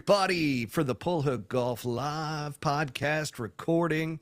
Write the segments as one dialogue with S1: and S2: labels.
S1: everybody, for the Pull Hook Golf Live podcast recording.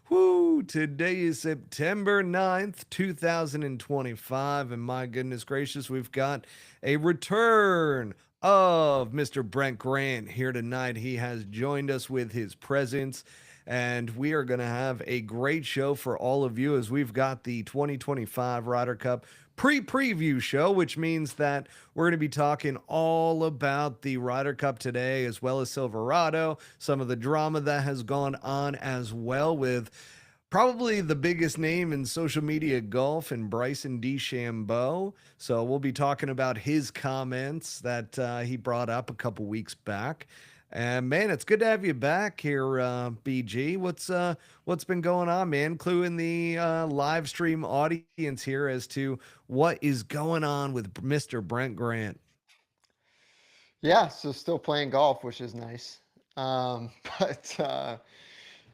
S1: Woo! Today is September 9th, 2025, and my goodness gracious, we've got a return of Mr. Brent Grant here tonight. He has joined us with his presence, and we are going to have a great show for all of you as we've got the 2025 Ryder Cup pre-preview show, which means that we're going to be talking all about the Ryder Cup today, as well as Silverado, some of the drama that has gone on as well, with probably the biggest name in social media golf and Bryson DeChambeau. So we'll be talking about his comments that he brought up a couple weeks back. And man, it's good to have you back here, BG. What's been going on, man? Clue in the live stream audience here as to what is going on with Mr. Brent Grant.
S2: Yeah, so still playing golf, which is nice. Um, but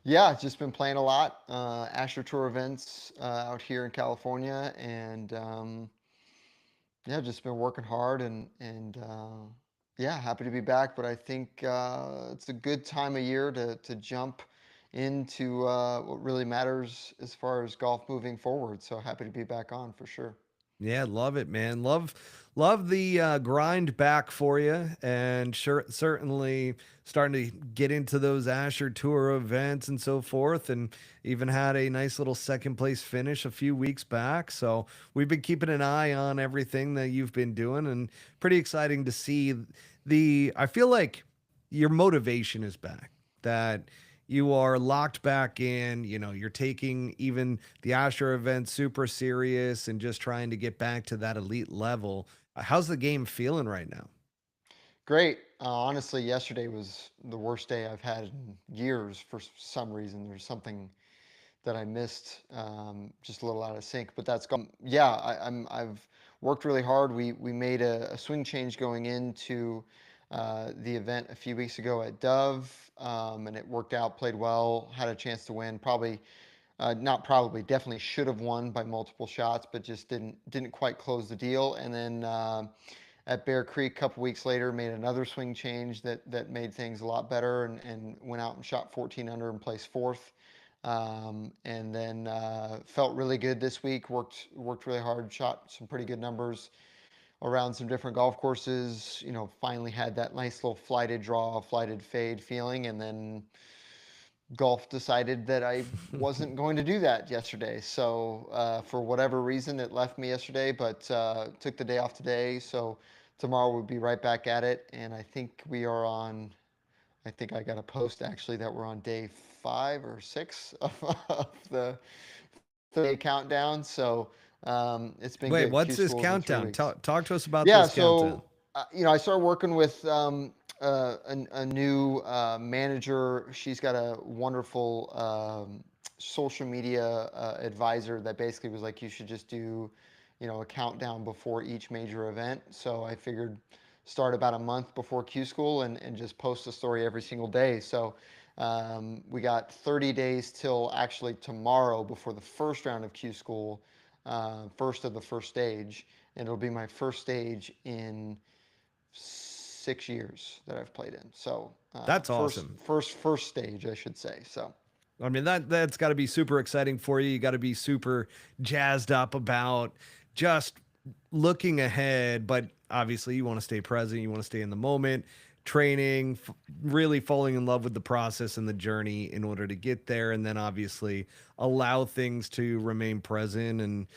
S2: yeah, just been playing a lot. Asher Tour events out here in California, and yeah, just been working hard and yeah, happy to be back. But I think it's a good time of year to jump into what really matters as far as golf moving forward. So happy to be back on for sure.
S1: Yeah, love it, man. Love the grind back for you, and certainly starting to get into those Asher Tour events and so forth, and even had a nice little second place finish a few weeks back. So we've been keeping an eye on everything that you've been doing, and pretty exciting to see the. I feel like your motivation is back. That you are locked back in, you're taking even the Asher event super serious and just trying to get back to that elite level. How's the game feeling right now?
S2: Great. Honestly, yesterday was the worst day I've had in years for some reason. There's something that I missed, just a little out of sync, but that's gone. Yeah, I've worked really hard. We made a swing change going into the event a few weeks ago at Dove, and it worked out. Played well. Had a chance to win. Probably, not probably, definitely should have won by multiple shots, but just didn't quite close the deal. And then at Bear Creek, a couple weeks later, made another swing change that made things a lot better, and went out and shot 14 under and placed fourth. And then felt really good this week. Worked really hard. Shot some pretty good numbers around some different golf courses. Finally had that nice little flighted draw, flighted fade feeling, and then golf decided that I wasn't going to do that yesterday. So for whatever reason, it left me yesterday, but took the day off today. So tomorrow we'll be right back at it, and I think we are on. I think I got a post actually that we're on day 5 or 6 of the 30-day countdown. So it's been
S1: Wait,
S2: good.
S1: what's
S2: Q
S1: this
S2: school is in three
S1: countdown?
S2: weeks.
S1: Talk to us about
S2: Yeah,
S1: this countdown.
S2: so I started working with a new manager. She's got a wonderful social media advisor that basically was like, you should just do, a countdown before each major event. So I figured start about a month before Q School and just post a story every single day. So we got 30 days till actually tomorrow before the first round of Q School, first of the first stage, and it'll be my first stage in 6 years that I've played in. So
S1: That's
S2: first,
S1: awesome.
S2: first, first stage, I should say. So
S1: I mean, that's got to be super exciting for you. You got to be super jazzed up about just looking ahead, but obviously you want to stay present, you want to stay in the moment, training, really falling in love with the process and the journey in order to get there, and then obviously allow things to remain present and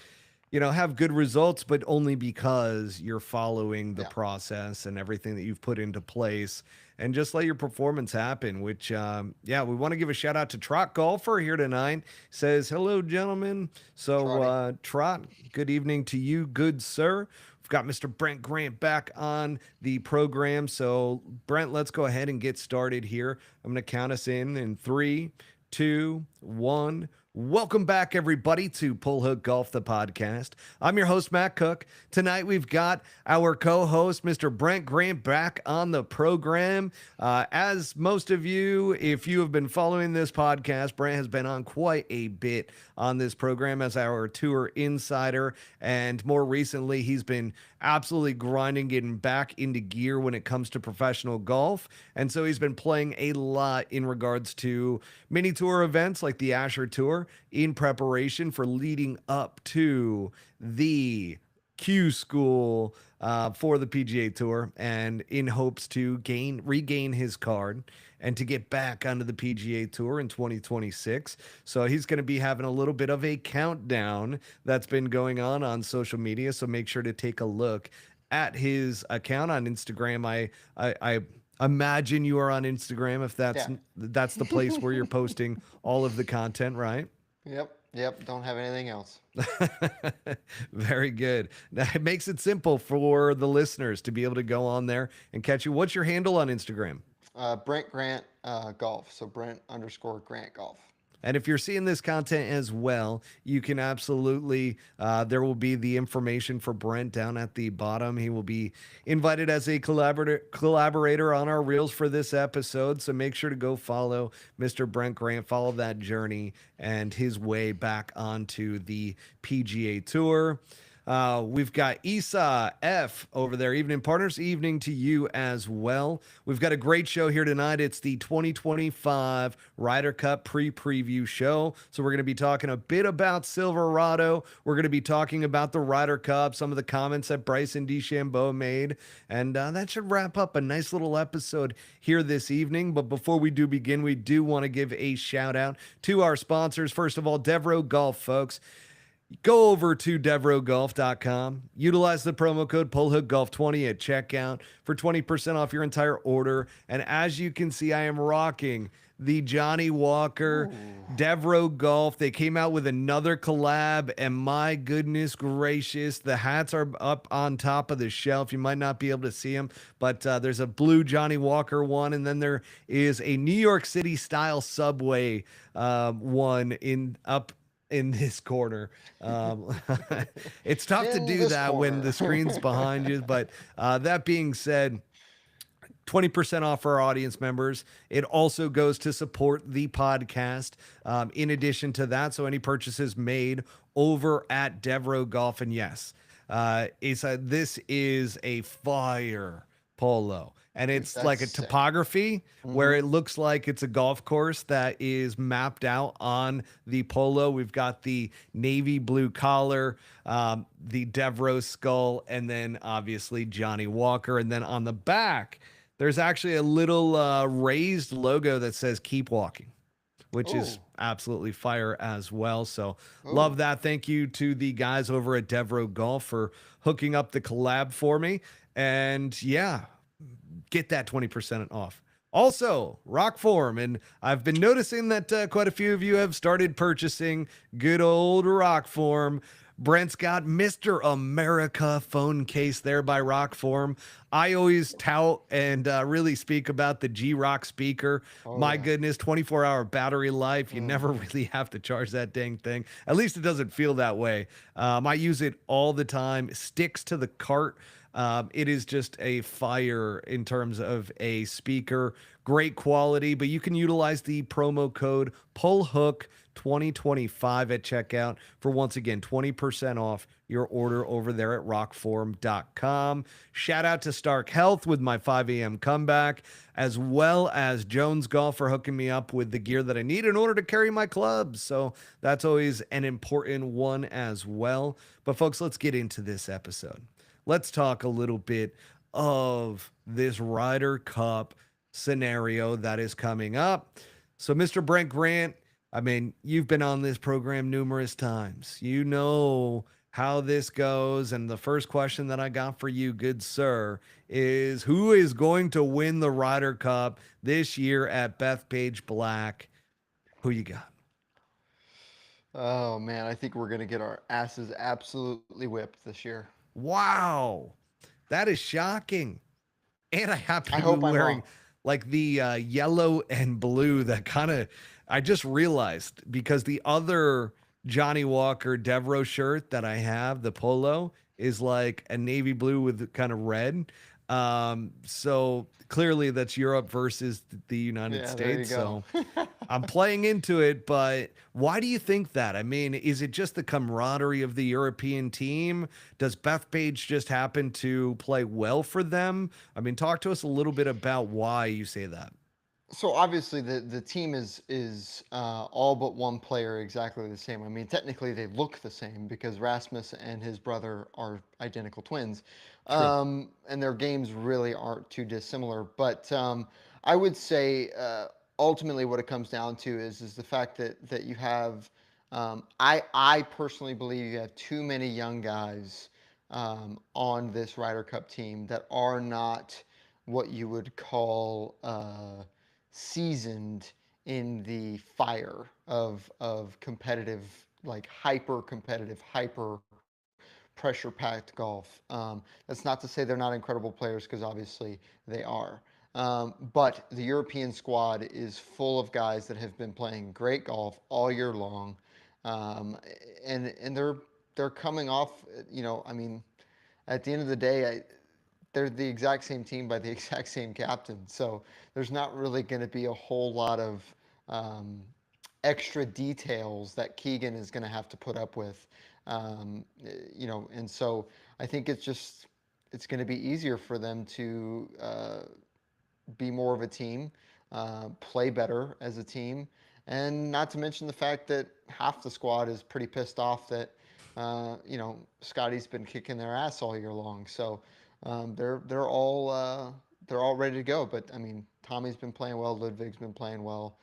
S1: have good results, but only because you're following the
S2: yeah,
S1: process and everything that you've put into place, and just let your performance happen. Which, yeah, we want to give a shout out to Trot Golfer here tonight. Says, hello, gentlemen. So,
S2: Trotty.
S1: Trot, good evening to you, good sir. We've got Mr. Brent Grant back on the program. So, Brent, let's go ahead and get started here. I'm going to count us in 3, 2, 1. Welcome back, everybody, to Pull Hook Golf, the podcast. I'm your host, Matt Cook. Tonight, we've got our co-host, Mr. Brent Grant, back on the program. As most of you, if you have been following this podcast, Brent has been on quite a bit on this program as our tour insider, and more recently, he's been absolutely grinding, getting back into gear when it comes to professional golf. And so he's been playing a lot in regards to mini tour events like the Asher Tour in preparation for leading up to the Q School for the PGA Tour, and in hopes to regain his card and to get back onto the PGA Tour in 2026. So he's going to be having a little bit of a countdown that's been going on social media. So make sure to take a look at his account on Instagram. I imagine you are on Instagram if
S2: Yeah.
S1: that's the place where you're posting all of the content, right?
S2: Yep. Yep. Don't have anything else.
S1: Very good. That makes it simple for the listeners to be able to go on there and catch you. What's your handle on Instagram?
S2: Brent Grant Golf. So Brent_Grant Golf.
S1: And if you're seeing this content as well, you can absolutely, there will be the information for Brent down at the bottom. He will be invited as a collaborator on our reels for this episode. So make sure to go follow Mr. Brent Grant, follow that journey and his way back onto the PGA Tour. We've got Isa F over there. Evening, partners. Evening to you as well. We've got a great show here tonight. It's the 2025 Ryder Cup preview show. So we're going to be talking a bit about Silverado. We're going to be talking about the Ryder Cup, some of the comments that Bryson DeChambeau made. And that should wrap up a nice little episode here this evening. But before we do begin, we do want to give a shout out to our sponsors. First of all, Devereaux Golf, folks. Go over to deverogolf.com. Utilize the promo code PullHookGolf20 at checkout for 20% off your entire order. And as you can see, I am rocking the Johnny Walker Devereaux Golf. They came out with another collab, and my goodness gracious, the hats are up on top of the shelf. You might not be able to see them, but there's a blue Johnny Walker one, and then there is a New York City style subway one up in this corner. It's tough to
S2: In
S1: do
S2: this
S1: that when
S2: corner.
S1: the screen's behind you. But that being said, 20% off for our audience members. It also goes to support the podcast. In addition to that, so any purchases made over at Devereaux Golf, and yes, this is a fire polo. And it's
S2: That's
S1: like a
S2: sick.
S1: topography where it looks like it's a golf course that is mapped out on the polo. We've got the navy blue collar, the Devereaux skull, and then obviously Johnny Walker. And then on the back, there's actually a little raised logo that says "Keep Walking," which is absolutely fire as well. So love that. Thank you to the guys over at Devereaux Golf for hooking up the collab for me. And yeah, get that 20% off. Also, Rock Form, and I've been noticing that quite a few of you have started purchasing good old Rock Form. Brent's got Mr. America phone case there by Rock Form. I always tout and really speak about the G-Rock speaker. My goodness, 24-hour battery life. You never really have to charge that dang thing. At least it doesn't feel that way. I use it all the time. It sticks to the cart. It is just a fire in terms of a speaker, great quality, but you can utilize the promo code PULLHOOK2025 at checkout for, once again, 20% off your order over there at rockform.com. Shout out to Stark Health with my 5 a.m. comeback, as well as Jones Golf for hooking me up with the gear that I need in order to carry my clubs. So that's always an important one as well. But folks, let's get into this episode. Let's talk a little bit of this Ryder Cup scenario that is coming up. So, Mr. Brent Grant, I mean, you've been on this program numerous times. You know how this goes. And the first question that I got for you, good sir, is who is going to win the Ryder Cup this year at Bethpage Black? Who you got?
S2: Oh man, I think we're gonna get our asses absolutely whipped this year.
S1: Wow, that is shocking. And I happen
S2: I
S1: to be
S2: hope I'm
S1: wearing
S2: wrong.
S1: like the yellow and blue that kind of, I just realized because the other Johnny Walker Devereaux shirt that I have, the polo, is like a navy blue with kind of red. So clearly that's Europe versus the United
S2: Yeah, there you
S1: States.
S2: go.
S1: So I'm playing into it, but why do you think that? I mean, is it just the camaraderie of the European team? Does Bethpage just happen to play well for them? I mean, talk to us a little bit about why you say that.
S2: So obviously the team is all but one player exactly the same. I mean, technically they look the same because Rasmus and his brother are identical twins,
S1: True.
S2: and their games really aren't too dissimilar. But I would say ultimately what it comes down to is the fact that you have. I personally believe you have too many young guys on this Ryder Cup team that are not what you would call seasoned in the fire of competitive, like hyper competitive, hyper pressure packed golf. That's not to say they're not incredible players because obviously they are. But the European squad is full of guys that have been playing great golf all year long, um, and they're coming off. I mean, at the end of the day, they're the exact same team by the exact same captain. So there's not really going to be a whole lot of um, extra details that Keegan is going to have to put up with. And so I think it's going to be easier for them to be more of a team, play better as a team, and not to mention the fact that half the squad is pretty pissed off that Scotty's been kicking their ass all year long. So they're all ready to go. But I mean, Tommy's been playing well, Ludwig's been playing well.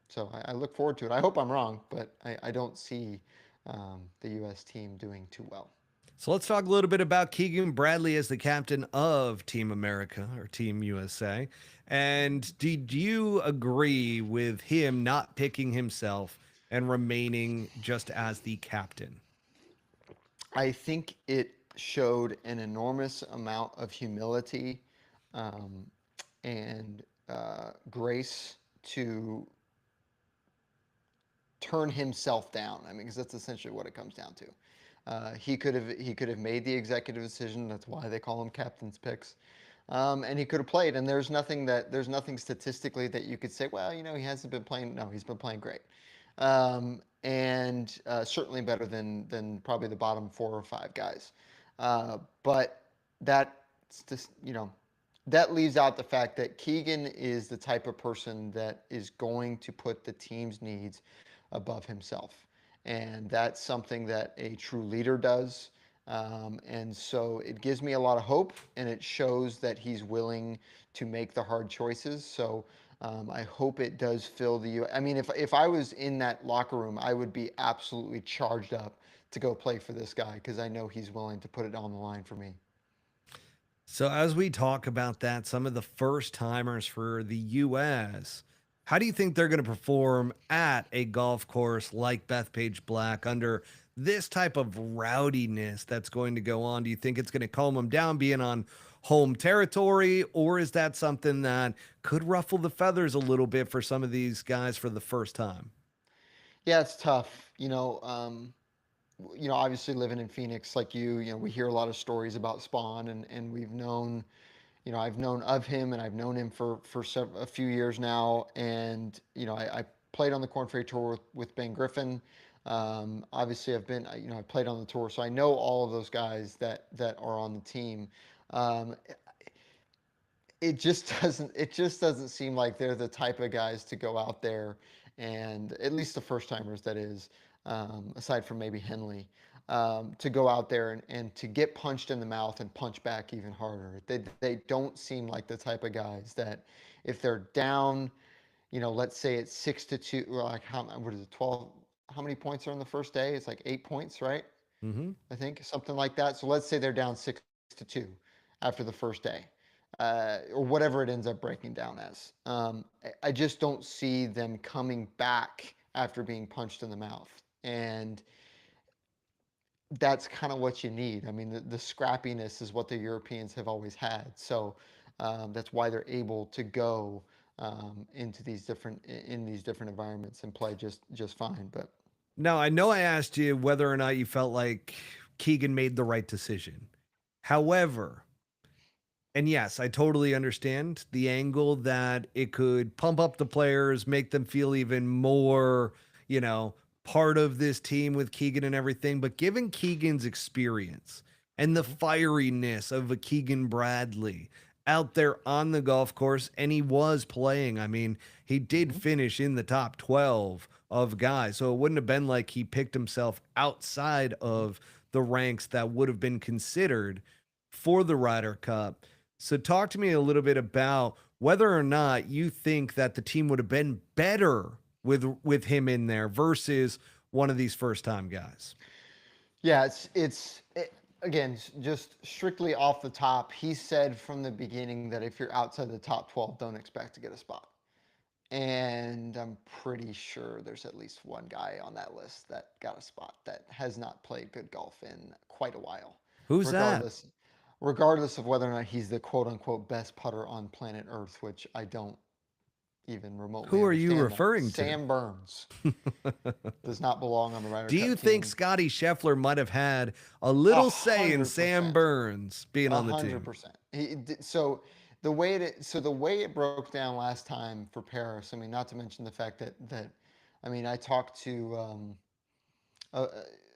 S2: So I look forward to it. I hope I'm wrong, but I don't see the U.S. team doing too well.
S1: So let's talk a little bit about Keegan Bradley as the captain of Team America or Team USA. And did you agree with him not picking himself and remaining just as the captain?
S2: I think it showed an enormous amount of humility um, and grace to turn himself down. I mean, because that's essentially what it comes down to. He could have made the executive decision. That's why they call them captain's picks. And he could have played. And there's nothing statistically that you could say. Well, he hasn't been playing. No, he's been playing great, and certainly better than probably the bottom 4 or 5 guys. But that's just that leaves out the fact that Keegan is the type of person that is going to put the team's needs above himself. And that's something that a true leader does. And so it gives me a lot of hope, and it shows that he's willing to make the hard choices. So I hope it does fill the U. I mean, if I was in that locker room, I would be absolutely charged up to go play for this guy because I know he's willing to put it on the line for me.
S1: So, as we talk about that, some of the first timers for the US, how do you think they're going to perform at a golf course like Bethpage Black under this type of rowdiness that's going to go on? Do you think it's going to calm them down being on home territory, or is that something that could ruffle the feathers a little bit for some of these guys for the first time?
S2: Yeah, it's tough. Obviously living in Phoenix like we hear a lot of stories about Spawn, and we've known, I've known of him, and I've known him for a few years now. And I played on the Corn Ferry Tour with Ben Griffin. Obviously, I've played on the tour, so I know all of those guys that are on the team. Um, it just doesn't seem like they're the type of guys to go out there, and at least the first timers, that is, aside from maybe Henley, to go out there and to get punched in the mouth and punch back even harder. They don't seem like the type of guys that, if they're down, let's say it's 6-2, or like, what is it, 12? How many points are on the first day? It's like 8 points, right?
S1: Hmm.
S2: I think something like that. So let's say they're down 6-2 after the first day, or whatever it ends up breaking down as. I just don't see them coming back after being punched in the mouth, and that's kind of what you need. I mean, the scrappiness is what the Europeans have always had. So that's why they're able to go into these different environments and play just fine. But
S1: Now, I know I asked you whether or not you felt like Keegan made the right decision. However, And yes, I totally understand the angle that it could pump up the players, make them feel even more, you know, part of this team with Keegan and everything. But given Keegan's experience and the
S2: Mhm.
S1: fieriness of a Keegan Bradley out there on the golf course, and he was playing, I mean, he did
S2: Mhm.
S1: finish in the top 12 of guys. So it wouldn't have been like he picked himself outside
S2: Mhm.
S1: of the ranks that would have been considered for the Ryder Cup. So talk to me a little bit about whether or not you think that the team would have been better with him in there versus one of these first time guys.
S2: Yeah, again, just strictly off the top. He said from the beginning that if you're outside the top 12, don't expect to get a spot. And I'm pretty sure there's at least one guy on that list that got a spot that has not played good golf in quite a while,
S1: Who's that?
S2: regardless regardless of whether or not he's the quote unquote best putter on planet Earth, which I don't even remotely
S1: Who are you
S2: understand that.
S1: referring to?
S2: Sam Burns does not belong on the Ryder
S1: Do you
S2: Cup
S1: think
S2: team.
S1: Scotty Scheffler might have had a
S2: A
S1: little say in
S2: hundred
S1: Sam
S2: percent.
S1: Burns being
S2: A
S1: on the
S2: hundred
S1: team?
S2: percent. So the way it broke down last time for Paris. I mean, not to mention the fact that I mean, I talked to a,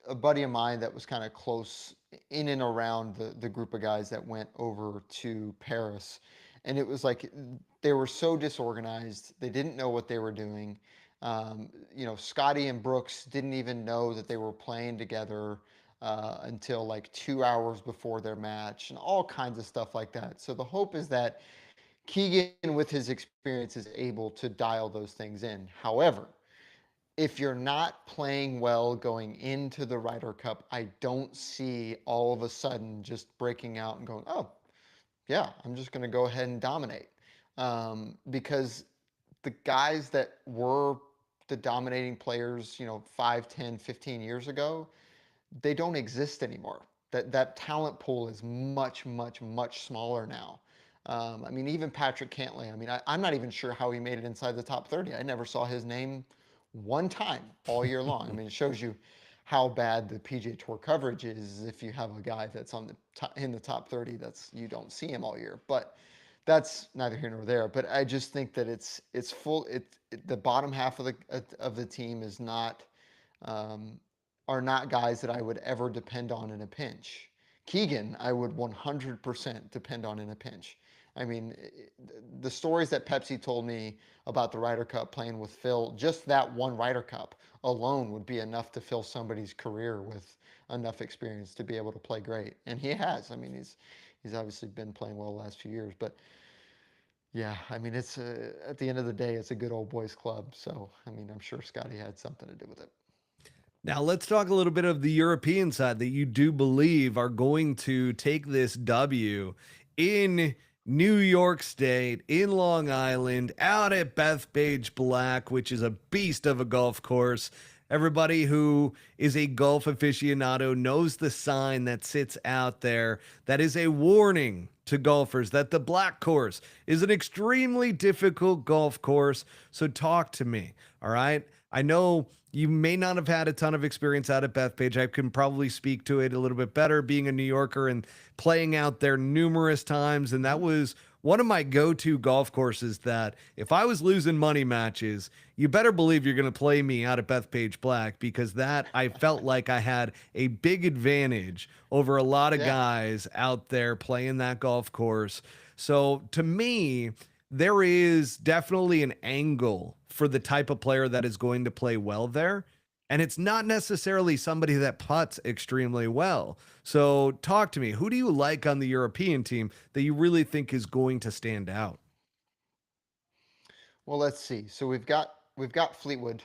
S2: a buddy of mine that was kind of close in and around the group of guys that went over to Paris, and it was like they were so disorganized. They didn't know what they were doing. Scotty and Brooks didn't even know that they were playing together until like 2 hours before their match, and all kinds of stuff like that. So the hope is that Keegan, with his experience, is able to dial those things in. However, if you're not playing well going into the Ryder Cup, I don't see all of a sudden just breaking out and going, oh, yeah, I'm just going to go ahead and dominate. Because the guys that were the dominating players, 5, 10, 15 years ago, they don't exist anymore. That talent pool is much, much, much smaller now. I mean, even Patrick Cantlay. I mean, I'm not even sure how he made it inside the top 30. I never saw his name one time all year long. I mean, it shows you how bad the PGA Tour coverage is if you have a guy that's on the in the top 30. That's you don't see him all year. But that's neither here nor there. But I just think that it's full. The bottom half of the team is not um, are not guys that I would ever depend on in a pinch. Keegan, I would 100% depend on in a pinch. I mean, the stories that Pepsi told me about the Ryder Cup playing with Phil, just that one Ryder Cup alone would be enough to fill somebody's career with enough experience to be able to play great. And he has. I mean, he's obviously been playing well the last few years, but yeah, I mean, it's at the end of the day, it's a good old boys club. So, I mean, I'm sure Scotty had something to do with it.
S1: Now, let's talk a little bit of the European side that you do believe are going to take this W in New York State, in Long Island, out at Bethpage Black, which is a beast of a golf course. Everybody who is a golf aficionado knows the sign that sits out there that is a warning to golfers that the black course is an extremely difficult golf course. So, talk to me. All right. I know you may not have had a ton of experience out at Bethpage. I can probably speak to it a little bit better being a New Yorker and playing out there numerous times. And that
S2: Mhm.
S1: was one of my go to golf courses that if I was losing money matches, you better believe you're going to play me out at Bethpage Black because that I felt like I had a big advantage over a lot of
S2: Yeah.
S1: guys out there playing that golf course. So to me, there is definitely an angle for the type of player that is going to play well there. And it's not necessarily somebody that putts extremely well. So, talk to me. Who do you like on the European team that you really think is going to stand out?
S2: Well, let's see. So we've got Fleetwood,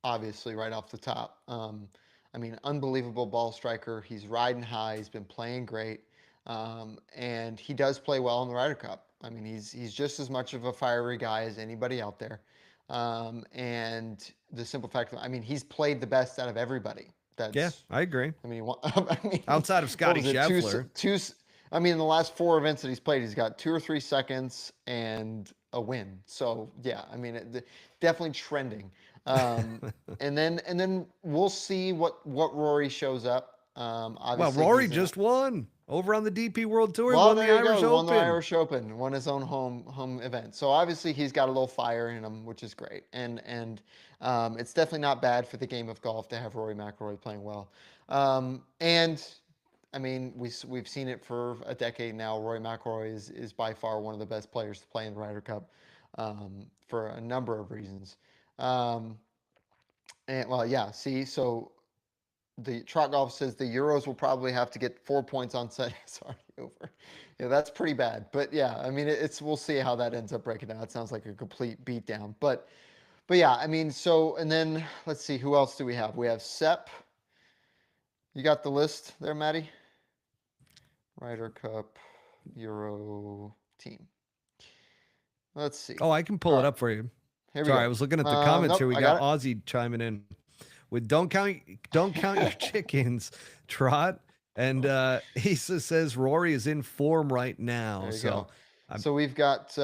S2: obviously, right off the top. I mean, unbelievable ball striker. He's riding high. He's been playing great, and he does play well in the Ryder Cup. I mean, he's just as much of a fiery guy as anybody out there. And the simple fact that I mean, he's played the best out of everybody.
S1: Yeah,
S2: That's
S1: I agree.
S2: I mean, I mean,
S1: Outside of
S2: what
S1: Scotty
S2: was it?
S1: Scheffler.
S2: I mean, in the last four events that he's played, he's got 2 or 3 seconds and a win. So yeah, I mean, definitely trending. Um, and then we'll see what Rory shows up.
S1: Well,
S2: Obviously,
S1: Rory
S2: he's in a
S1: just won. over on the DP World Tour. He
S2: Well,
S1: won the
S2: there you go.
S1: Irish
S2: He won the
S1: Open.
S2: Irish Open, won his own home event. So obviously he's got a little fire in him, which is great. And it's definitely not bad for the game of golf to have Rory McIlroy playing well. And I mean, we've seen it for a decade now. Rory McIlroy is by far one of the best players to play in the Ryder Cup for a number of reasons. Um, and well, yeah. See, so the Trot Golf says the Euros will probably have to get 4 points on set. Sorry, over. Yeah, that's pretty bad. But yeah, I mean, it's we'll see how that ends up breaking down. It sounds like a complete beatdown. But yeah, I mean, so and then let's see, who else do we have? We have Sep. You got the list there, Maddie? Ryder Cup Euro team. Let's see.
S1: Oh, I can
S2: All
S1: pull it
S2: right,
S1: up for you.
S2: here we
S1: Sorry, I
S2: go.
S1: was looking at the comments
S2: Nope,
S1: here. We
S2: I
S1: got
S2: got it.
S1: Aussie chiming in with don't count your chickens, Trot. And he says Rory is in form right now.
S2: There you
S1: So
S2: go.
S1: I'm
S2: So we've got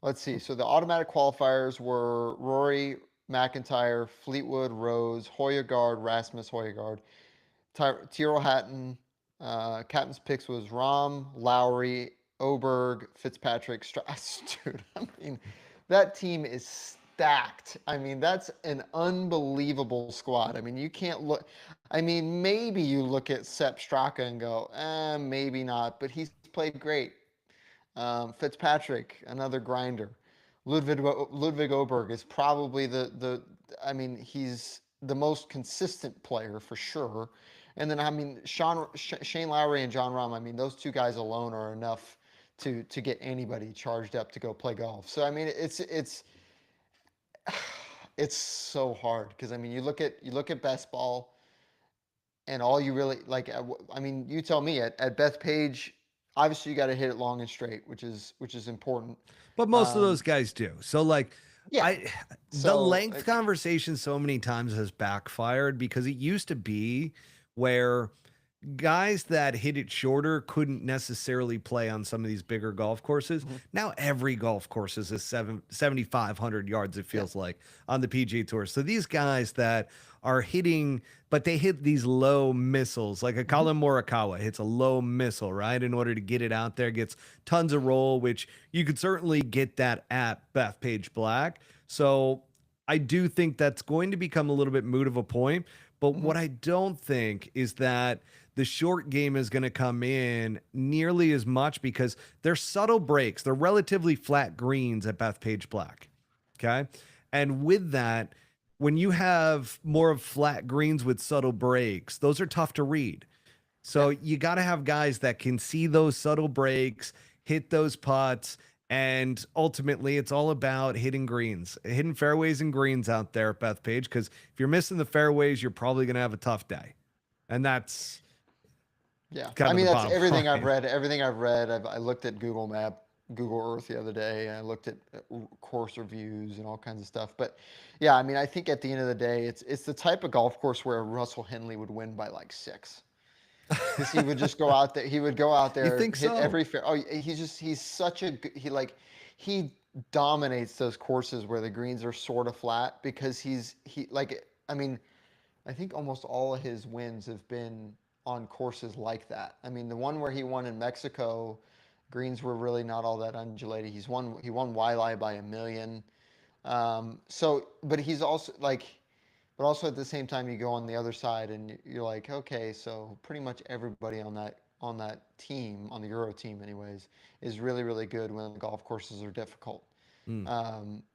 S2: let's see. So the automatic qualifiers were Rory McIntyre, Fleetwood, Rose, Hoyagaard, Rasmus Hoyagaard, Tyrrell Hatton. Captain's picks was Rom, Lowry, Oberg, Fitzpatrick, Strauss. Dude, I mean, that team is stacked. I mean, that's an unbelievable squad. I mean, you can't look. I mean, maybe you look at Sepp Straka and go, maybe not, but he's played great. Fitzpatrick, another grinder. Ludwig Oberg is probably the I mean he's the most consistent player for sure. And then I mean Shane Lowry and John Rahm. I mean those two guys alone are enough to get anybody charged up to go play golf. So I mean it's so hard because I mean you look at best ball and all you really like. I mean you tell me at Bethpage. Obviously, you got to hit it long and straight, which is important.
S1: but most of those
S2: Um,
S1: guys do. So like
S2: yeah.
S1: I the
S2: So
S1: length conversation so many times has backfired because it used to be where guys that hit it shorter couldn't necessarily play on some of these bigger golf courses.
S2: mhm,
S1: Now every golf course is 7,500 yards, it
S2: yeah.
S1: feels like, on the PGA Tour. So these guys that are hitting, but they hit these low missiles, like a
S2: Mhm,
S1: Colin Morikawa hits a low missile, right? In order to get it out there, gets tons of roll, which you could certainly get that at Bethpage Black. So I do think that's going to become a little bit moot of a point. But
S2: mhm,
S1: what I don't think is that the short game is going to come in nearly as much because they're subtle breaks. They're relatively flat greens at Bethpage Black. Okay. And with that, when you have more of flat greens with subtle breaks, those are tough to read.
S2: yeah.
S1: So you got to have guys that can see those subtle breaks, hit those putts, and ultimately it's all about hitting greens, hitting fairways and greens out there at Bethpage. Because if you're missing the fairways, you're probably going to have a tough day, and that's
S2: Yeah.
S1: kind
S2: I
S1: of
S2: mean
S1: the
S2: that's
S1: bottom
S2: everything I've
S1: line.
S2: read. Everything I've read. I looked at Google Earth the other day, and I looked at course reviews and all kinds of stuff. But yeah, I mean I think at the end of the day, it's the type of golf course where Russell Henley would win by like six. Because he would just go out there. He would go out
S1: You
S2: there,
S1: think
S2: hit
S1: so?
S2: every fair. Oh, he's such a he dominates those courses where the greens are sort of flat because he like I mean I think almost all of his wins have been on courses like that. I mean the one where he won in Mexico, greens were really not all that undulated. He won Waialae by a million. So but he's also like but also at the same time, you go on the other side and you're like, okay, so pretty much everybody on that team, on the Euro team, anyways, is really really good when the golf courses are difficult.
S1: Hmm.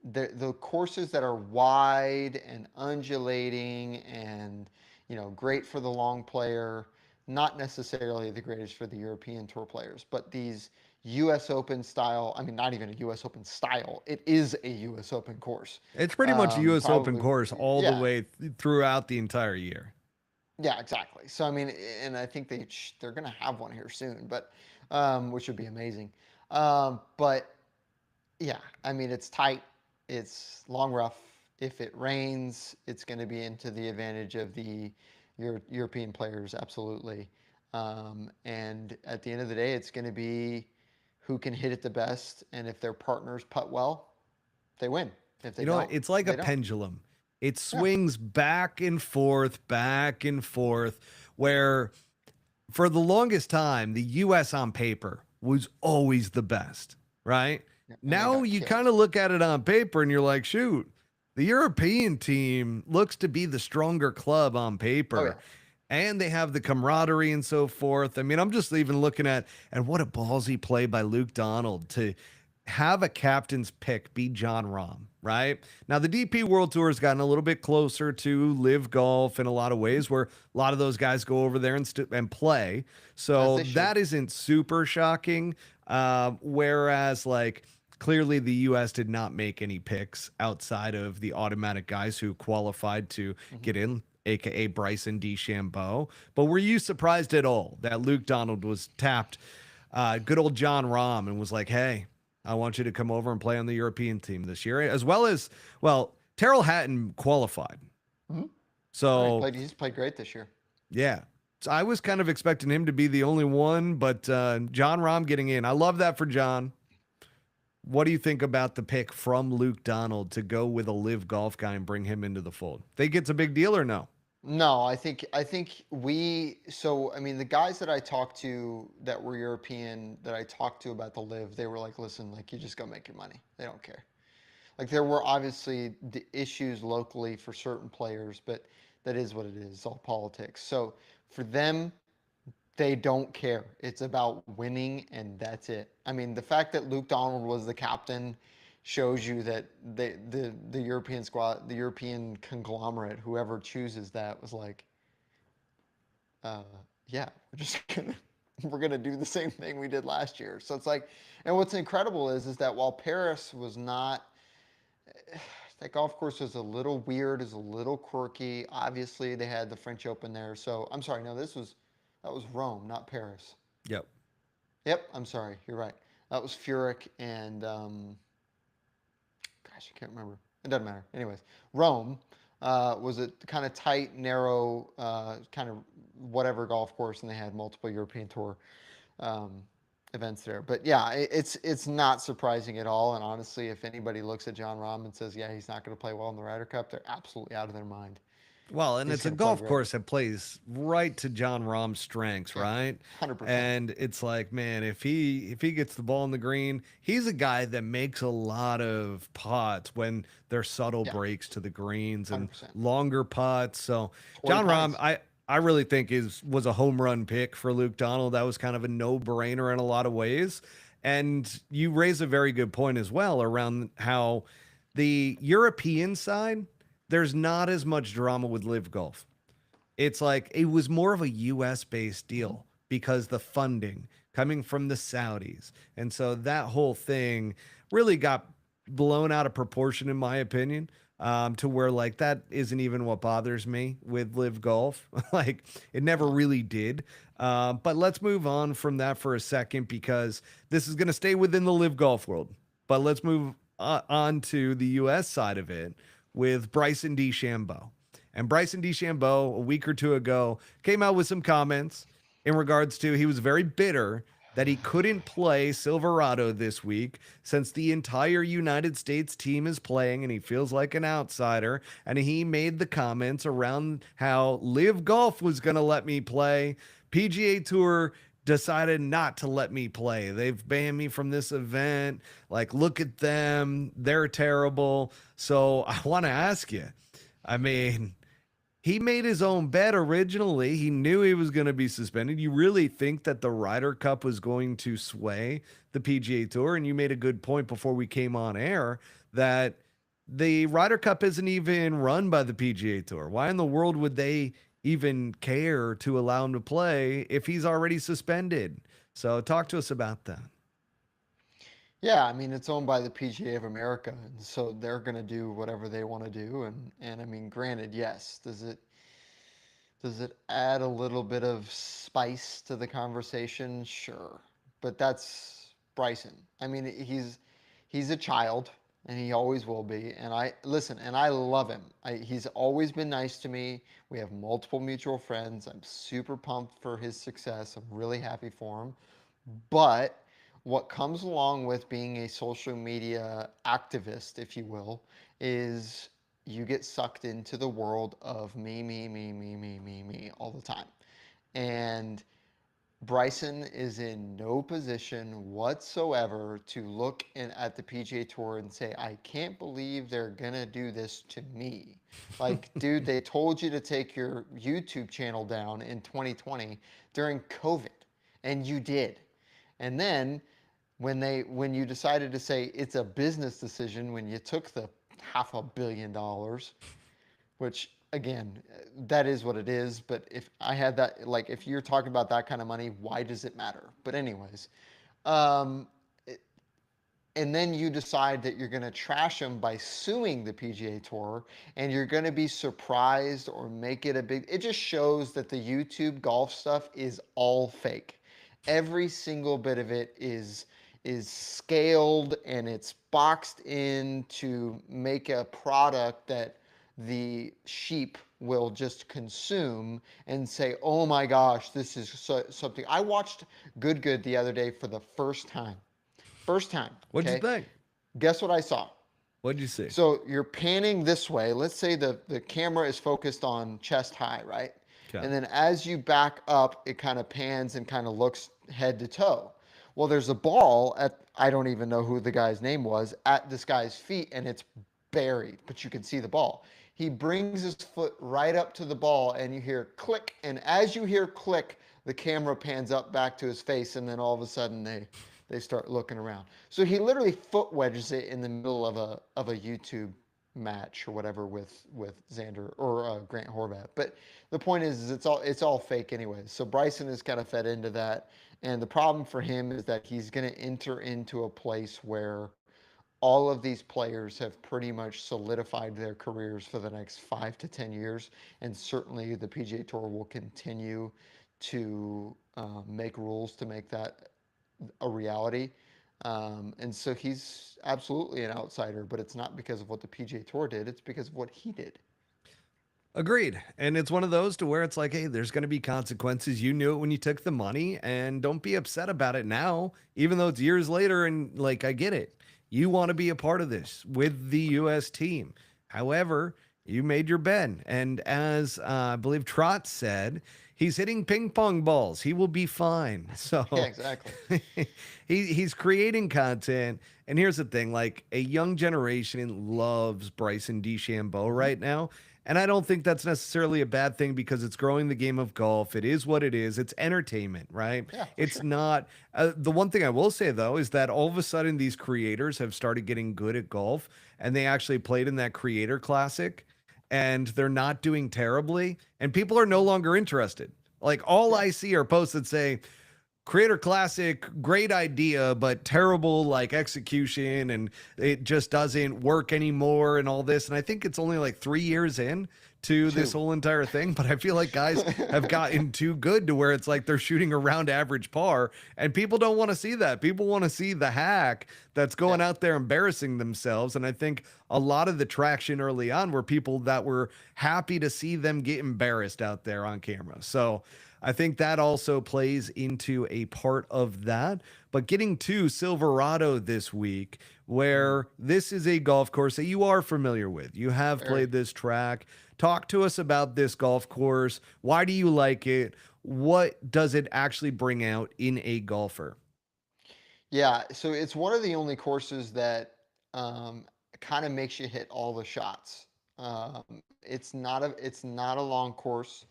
S2: The courses that are wide and undulating and great for the long player, not necessarily the greatest for the European Tour players, but these U.S. Open style. I mean, not even a U.S. Open style. It is a U.S. Open course.
S1: It's pretty much a U.S. Open
S2: Probably,
S1: course all the
S2: yeah,
S1: way throughout the entire year.
S2: yeah, exactly. So I mean, and I think they're gonna have one here soon, but which would be amazing. But yeah, I mean, it's tight, it's long rough. If it rains, it's going to be into the advantage of the European players, absolutely. And at the end of the day, it's going to be who can hit it the best, and if their partners putt well, they win. If they
S1: You know,
S2: don't,
S1: it's like a
S2: they don't.
S1: pendulum. It
S2: Yeah.
S1: swings back and forth, where for the longest time, the US on paper was always the best, right?
S2: Yeah, and they
S1: Now
S2: got
S1: you
S2: killed.
S1: kind of look at it on paper and you're like, shoot, the European team looks to be the stronger club on
S2: Oh
S1: paper.
S2: yeah.
S1: And they have the camaraderie and so forth. I mean, I'm just even looking at and what a ballsy play by Luke Donald to have a captain's pick be John Rahm, right? Now, the DP World Tour has gotten a little bit closer to live golf in a lot of ways, where a lot of those guys go over there and play.
S2: As
S1: So
S2: they should.
S1: that isn't super shocking. Whereas, like, clearly the U.S. did not make any picks outside of the automatic guys who qualified to
S2: Hmm.
S1: get in, aka Bryson DeChambeau. But were you surprised at all that Luke Donald was tapped, good old John Rahm, and was like, "Hey, I want you to come over and play on the European team this year," as well as Terrell Hatton qualified.
S2: Hmm. Oh,
S1: So
S2: he's played great this year.
S1: yeah. So I was kind of expecting him to be the only one, but John Rahm getting in. I love that for John. What do you think about the pick from Luke Donald to go with a live golf guy and bring him into the fold? Think it's a big deal or no?
S2: No, I think we so I mean the guys that I talked to that were European that I talked to about the live, they were like, listen, like you just go make your money. They don't care. Like there were obviously the issues locally for certain players, but that is what it is. It's all politics. So for them, they don't care. It's about winning, and that's it. I mean, the fact that Luke Donald was the captain shows you that the European squad, the European conglomerate, whoever chooses that, was like, uh, yeah, we're just gonna we're gonna do the same thing we did last year. So it's like, and what's incredible is that while Paris was not that golf course was a little weird, is a little quirky. Obviously, they had the French Open there. So I'm sorry, no, that was Rome, not Paris.
S1: Yep.
S2: Yep, I'm sorry, you're right. That was Furyk and gosh, I can't remember. It doesn't matter. Anyways, Rome was a kind of tight, narrow, kind of whatever golf course, and they had multiple European Tour um, events there. But yeah, it's not surprising at all. And honestly, if anybody looks at John Rahm and says, "Yeah, he's not going to play well in the Ryder Cup," they're absolutely out of their mind.
S1: Well, and
S2: He's
S1: it's a
S2: going to play
S1: golf
S2: great.
S1: course that plays right to John Rahm's strengths,
S2: Yeah,
S1: right?
S2: 100%.
S1: And it's like, man, if he gets the ball in the green, he's a guy that makes a lot of putts when there's subtle
S2: Yeah,
S1: breaks to the greens and
S2: 100%.
S1: longer putts. So
S2: 40
S1: John Rahm,
S2: pines.
S1: I really think is was a home run pick for Luke Donald. That was kind of a no brainer in a lot of ways. And you raise a very good point as well around how the European side, there's not as much drama with live golf. It's like it was more of a US based
S2: Hmm.
S1: deal because the funding coming from the Saudis. And so that whole thing really got blown out of proportion, in my opinion, to where like that isn't even what bothers me with live golf. Like it never
S2: No.
S1: really did. But let's move on from that for a second because this is going to stay within the live golf world. But let's move on to the US side of it with Bryson DeChambeau. And Bryson DeChambeau, a week or two ago, came out with some comments in regards to he was very bitter that he couldn't play Silverado this week since the entire United States team is playing and he feels like an outsider. And he made the comments around how Live Golf was going to let me play. PGA Tour decided not to let me play. They've banned me from this event. Like, look at them. They're terrible. So I want to ask you, I mean, he made his own bet originally. He knew he was going to be suspended. You really think that the Ryder Cup was going to sway the PGA Tour? And you made a good point before we came on air that the Ryder Cup isn't even run by the PGA Tour. Why in the world would they even care to allow him to play if he's already suspended? So talk to us about that.
S2: Yeah, I mean it's owned by the PGA of America, and so they're going to do whatever they want to do. And I mean, granted, yes, does it add a little bit of spice to the conversation? Sure. But that's Bryson. I mean, he's a child and he always will be. And I listen, and I love him. He's always been nice to me. We have multiple mutual friends. I'm super pumped for his success. I'm really happy for him. But what comes along with being a social media activist, if you will, is you get sucked into the world of me all the time. And Bryson is in no position whatsoever to look at the PGA Tour and say, I can't believe they're going to do this to me. Like, dude, they told you to take your YouTube channel down in 2020 during COVID, and you did. And then when you decided to say it's a business decision, when you took the $500 million, which again, that is what it is. But if I had that, like, if you're talking about that kind of money, why does it matter? But anyways, um, and then you decide that you're going to trash them by suing the PGA Tour, and you're going to be surprised or make it a big. It just shows that the YouTube golf stuff is all fake. Every single bit of it is scaled, and it's boxed in to make a product that the sheep will just consume and say, "Oh my gosh, this is something." I watched Good the other day for the first time. First time,
S1: What'd you
S2: okay?
S1: think?
S2: Guess what I saw?
S1: What'd you see?
S2: So you're panning this way. Let's say the camera is focused on chest high, right?
S1: Okay.
S2: And then as you back up, it kind of pans and kind of looks head to toe. Well, there's a ball at, I don't even know who the guy's name was, at this guy's feet, and it's buried, but you can see the ball. He brings his foot right up to the ball, and you hear click. And as you hear click, the camera pans up back to his face, and then all of a sudden they start looking around. So he literally foot wedges it in the middle of a YouTube match or whatever with Xander or Grant Horvat. But the point is it's all fake anyways. So Bryson is kind of fed into that, and the problem for him is that he's going to enter into a place where all of these players have pretty much solidified their careers for the next 5 to 10 years, and certainly the PGA Tour will continue to make rules to make that a reality. And so he's absolutely an outsider, but it's not because of what the PGA Tour did, it's because of what he did.
S1: Agreed. And it's one of those to where it's like, hey, there's going to be consequences. You knew it when you took the money, and don't be upset about it now, even though it's years later. And like, I get it. You want to be a part of this with the U.S. team. However, you made your bed. And as I believe Trot said, he's hitting ping pong balls. He will be fine.
S2: Yeah,
S1: So
S2: exactly.
S1: he's creating content. And here's the thing, like a young generation loves Bryson DeChambeau
S2: Hmm.
S1: right now. And I don't think that's necessarily a bad thing because it's growing the game of golf. It is what it is. It's entertainment, right?
S2: Yeah, for
S1: It's
S2: sure.
S1: not. The one thing I will say, though, is that all of a sudden these creators have started getting good at golf and they actually played in that creator classic and they're not doing terribly. And people are no
S2: Mhm.
S1: longer interested. Like all
S2: Yeah.
S1: I see are posts that say, Creator Classic, great idea, but terrible like execution, and it just doesn't work anymore, and all this. And I think it's only like 3 years in to this
S2: Two.
S1: whole entire thing, but I feel like guys have gotten too good to where it's like they're shooting around average par, and people don't want to see that. People want to see the hack that's going
S2: Yep.
S1: out there embarrassing themselves. And I think a lot of the traction early on were people that were happy to see them get embarrassed out there on camera. So I think that also plays into a part of that. But getting to Silverado this week,
S2: Mhm.
S1: where this is a golf course that you are familiar with, you have
S2: Very.
S1: played this track. Talk to us about this golf course. Why do you like it? What does it actually bring out in a golfer?
S2: Yeah, so it's one of the only courses that kind of makes you hit all the shots. It's not a long course,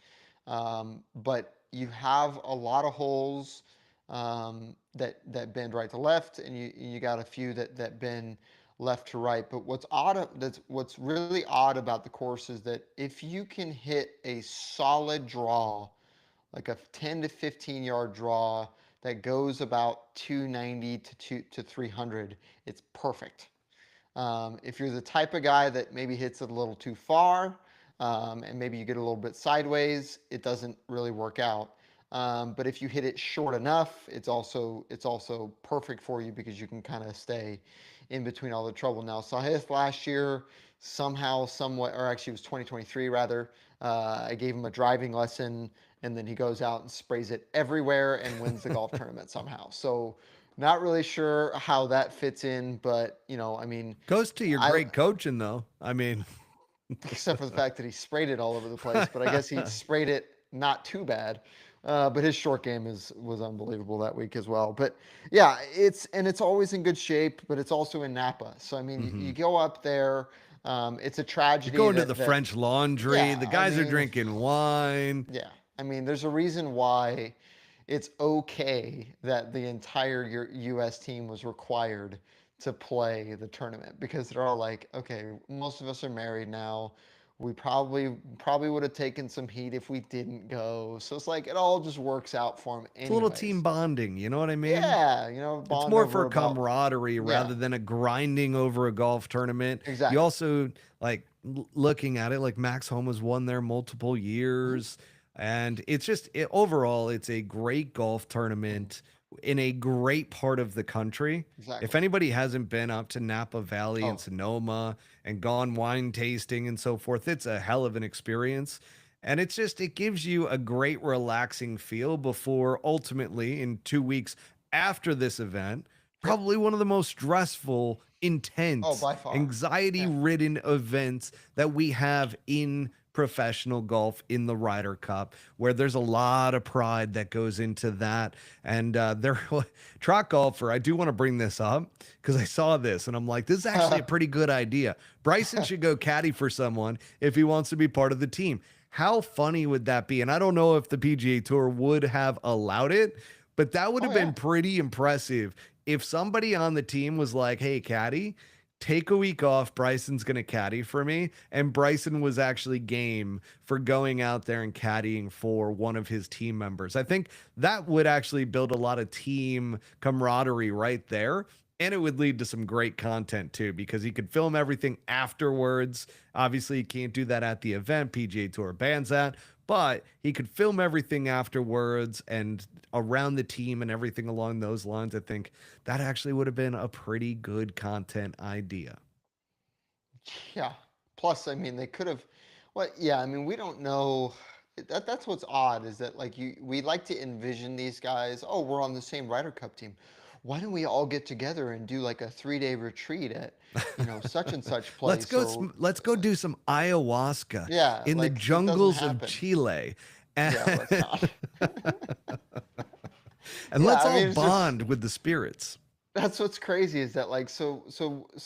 S2: but you have a lot of holes that bend right to left, and you got a few that bend left to right. But what's really odd about the course is that if you can hit a solid draw, like a 10 to 15 yard draw that goes about 290 to 300, it's perfect. If you're the type of guy that maybe hits it a little too far, and maybe you get a little bit sideways, it doesn't really work out. But if you hit it short enough, it's also perfect for you because you can kind of stay in between all the trouble. Now, Sahith last year somehow, somewhat, or actually it was 2023 rather. I gave him a driving lesson, and then he goes out and sprays it everywhere and wins the golf tournament somehow. So not really sure how that fits in, but I mean,
S1: Goes to your
S2: I
S1: great coaching, though. I mean,
S2: except for the fact that he sprayed it all over the place, but I guess he sprayed it not too bad. But his short game was unbelievable that week as well. But yeah, it's always in good shape, but it's also in Napa. So I mean, you
S1: Hmm.
S2: go up there. It's a
S1: You're
S2: tragedy
S1: going to the
S2: that
S1: French Laundry.
S2: yeah.
S1: The
S2: I
S1: guys are
S2: mean,
S1: drinking wine.
S2: yeah. I mean, there's a reason why it's okay that the entire U.S. team was required to play the tournament because they're all like, okay, most of us are married now. We probably would have taken some heat if we didn't go. So it's like it all just works out for them
S1: It's a little team
S2: anyways.
S1: bonding. You know what I mean?
S2: Yeah,
S1: It's
S2: bond
S1: more
S2: over
S1: for
S2: about
S1: camaraderie
S2: yeah,
S1: rather than a grinding over a golf tournament. You
S2: exactly.
S1: also like looking at it like Max Homa's won there multiple
S2: Hmm.
S1: years, and it's just overall it's a great golf
S2: Hmm.
S1: tournament in a great part of the country. If
S2: Exactly.
S1: anybody hasn't been up to Napa Valley and
S2: Oh,
S1: Sonoma and gone wine tasting and so forth, it's a hell of an experience. And it's just, it gives you a great relaxing feel before ultimately in 2 weeks after this event,
S2: yep.
S1: probably one of the most stressful,
S2: Oh,
S1: intense,
S2: by far.
S1: anxiety
S2: Yeah.
S1: ridden events that we have in professional golf in the Ryder Cup, where there's a lot of pride that goes into that. And they're track golfer. I do want to bring this up because I saw this and I'm like, this is actually a pretty good idea. Bryson should go caddy for someone if he wants to be part of the team. How funny would that be? And I don't know if the PGA Tour would have allowed it, but that would
S2: Oh
S1: have
S2: yeah.
S1: been pretty impressive if somebody on the team was like, hey, caddy, take a week off. Bryson's going to caddy for me. And Bryson was actually game for going out there and caddying for one of his team members. I think that would actually build a lot of team camaraderie right there. And it would lead to some great content too, because he could film everything afterwards. Obviously, you can't do that at the event. PGA Tour bans that, but he could film everything afterwards and around the team and everything along those lines. I think that actually would have been a pretty good content idea.
S2: Yeah. Plus, I mean, they could have. Well, yeah. I mean, we don't know. That's what's odd is that like we like to envision these guys. Oh, we're on the same Ryder Cup team. Why don't we all get together and do like a 3-day retreat at, such and such place or
S1: Let's go do some ayahuasca
S2: yeah,
S1: in the
S2: like it doesn't
S1: jungles of
S2: happen.
S1: Chile. And,
S2: Yeah, let's not.
S1: and
S2: Yeah,
S1: let's
S2: I
S1: all
S2: mean, it's just
S1: bond with the spirits.
S2: that's what's crazy is that like so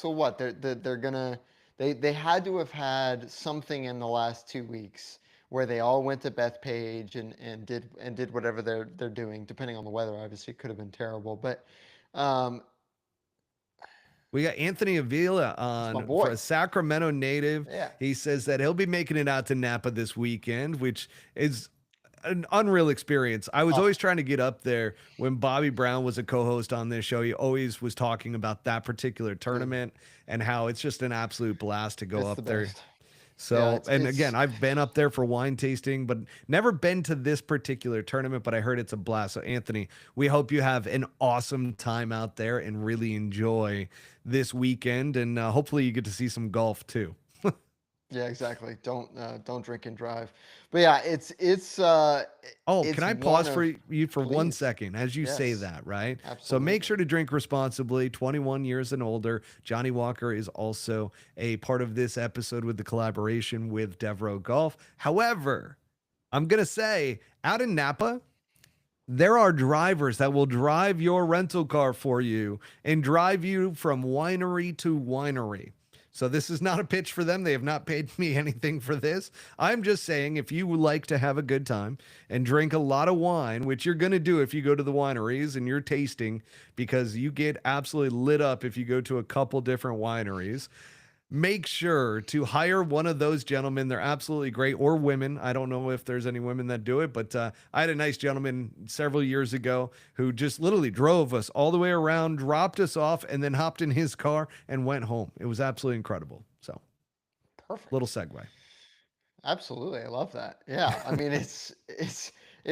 S2: what they're gonna they had to have had something in the last 2 weeks where they all went to Bethpage and did whatever they're doing depending on the weather obviously it could have been terrible but um
S1: We got Anthony Avila
S2: it's my
S1: on for
S2: boy
S1: a Sacramento native.
S2: yeah
S1: He says that he'll be making it out to Napa this weekend, which is an unreal experience. I was
S2: oh
S1: always trying to get up there when Bobby Brown was a co-host on this show. He always was talking about that particular
S2: dude
S1: tournament and how it's just an absolute blast to go
S2: it's the
S1: up there.
S2: best yeah
S1: So, and again, I've been up there for wine tasting, but never been to this particular tournament, but I heard it's a blast. So, Anthony, we hope you have an awesome time out there and really enjoy this weekend. And hopefully, you get to see some golf too.
S2: yeah exactly don't drink and drive but yeah
S1: Oh, can
S2: it's
S1: I
S2: one
S1: pause for
S2: of
S1: you for one
S2: please
S1: second as you say
S2: yes
S1: that, right? So make
S2: absolutely
S1: sure to drink responsibly, 21 years and older. Johnny Walker is also a part of this episode with the collaboration with Devro Golf. However, I'm going to say out in Napa, there are drivers that will drive your rental car for you and drive you from winery to winery. So this is not a pitch for them. They have not paid me anything for this. I'm just saying if you would like to have a good time and drink a lot of wine, which you're going to do if you go to the wineries and you're tasting because you get absolutely lit up if you go to a couple different wineries, make sure to hire one of those gentlemen. They're absolutely great, or women. I don't know if there's any women that do it, but I had a nice gentleman several years ago who just literally drove us all the way around, dropped us off, and then hopped in his car and went home. It was absolutely incredible. So, little
S2: perfect
S1: segue.
S2: Absolutely, I love that. Yeah, I mean it's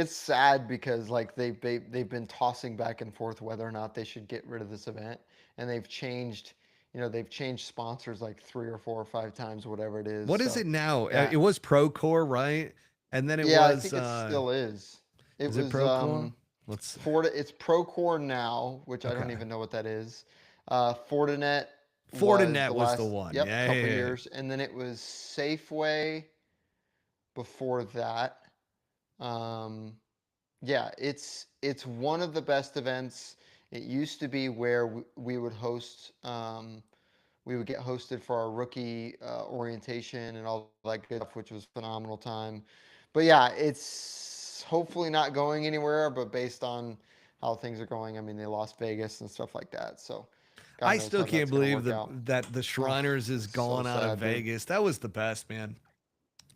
S2: sad because like they've been tossing back and forth whether or not they should get rid of this event, and they've changed sponsors like 3 or 4 or 5 times, whatever it is.
S1: What is
S2: So,
S1: it now?
S2: yeah,
S1: It was Procore, right? And then it
S2: yeah, I
S1: was,
S2: think it still is. It
S1: is it
S2: was
S1: Procore? Let's see.
S2: It's Procore now, which I don't
S1: Okay.
S2: even know what that is. Fortinet was
S1: Fortinet
S2: the
S1: was the
S2: last,
S1: one.
S2: yep,
S1: Yeah,
S2: couple
S1: yeah, yeah.
S2: years, and then it was Safeway before that. Um, Yeah, it's one of the best events. It used to be where we would host. We would get hosted for our rookie orientation and all that good stuff, which was phenomenal time. But yeah, it's hopefully not going anywhere. But based on how things are going, I mean, they lost Vegas and stuff like that. So God
S1: I
S2: knows
S1: still
S2: how
S1: can't
S2: that's going to
S1: believe
S2: work out.
S1: that the
S2: Oh,
S1: Shriners is
S2: it's so
S1: gone out of
S2: sad, dude.
S1: Vegas. That was the best, man.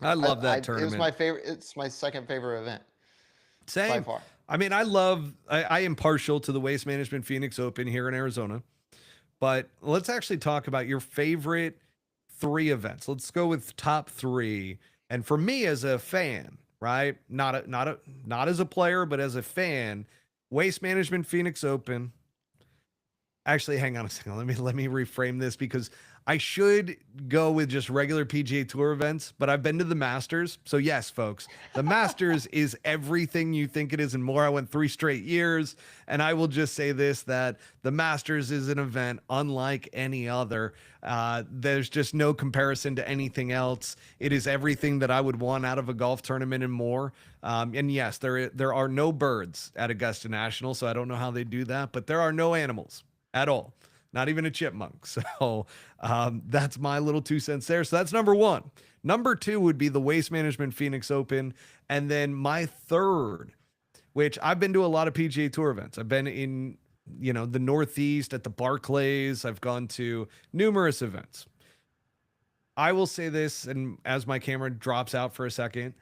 S1: I love that
S2: It was
S1: tournament.
S2: my favorite. It's my second favorite event by
S1: Same.
S2: far.
S1: I mean, I am partial to the Waste Management Phoenix Open here in Arizona, but let's actually talk about your favorite three events. Let's go with top three. And for me as a fan, right? Not as a player, but as a fan, Waste Management Phoenix Open. Actually, hang on a second. Let me reframe this because I should go with just regular PGA Tour events, but I've been to the Masters. So yes, folks, the Masters is everything you think it is and more. I went 3 straight years, and I will just say this: that the Masters is an event unlike any other. There's just no comparison to anything else. It is everything that I would want out of a golf tournament and more. And yes, there are no birds at Augusta National, so I don't know how they do that, but there are no animals at all, not even a chipmunk. So that's my little 2 cents there. So that's number one. Number two would be the Waste Management Phoenix Open. And then my third, which I've been to a lot of PGA Tour events. I've been in, the Northeast at the Barclays. I've gone to numerous events. I will say this, and as my camera drops out for a second,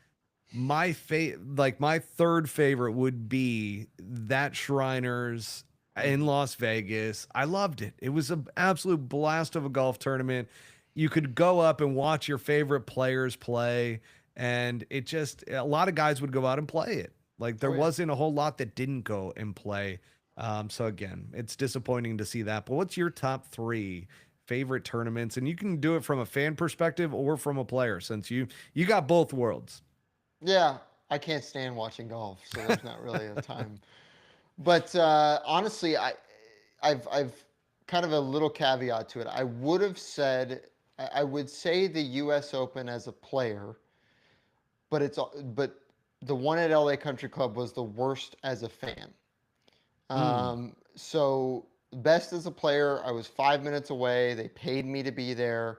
S1: my third favorite would be that Shriners in
S2: Mhm.
S1: Las Vegas. I loved it. It was an absolute blast of a golf tournament. You could go up and watch your favorite players play, and it just a lot of guys would go out and play it. Like there
S2: Oh yeah.
S1: wasn't a whole lot that didn't go and play. So again, it's disappointing to see that. But what's your top three favorite tournaments? And you can do it from a fan perspective or from a player, since you got both worlds.
S2: Yeah, I can't stand watching golf, so there's not really a time. But honestly, I've kind of a little caveat to it. I would have said I would say the U.S. Open as a player, but the one at LA Country Club was the worst as a fan.
S1: Mm.
S2: So best as a player, I was 5 minutes away. They paid me to be there.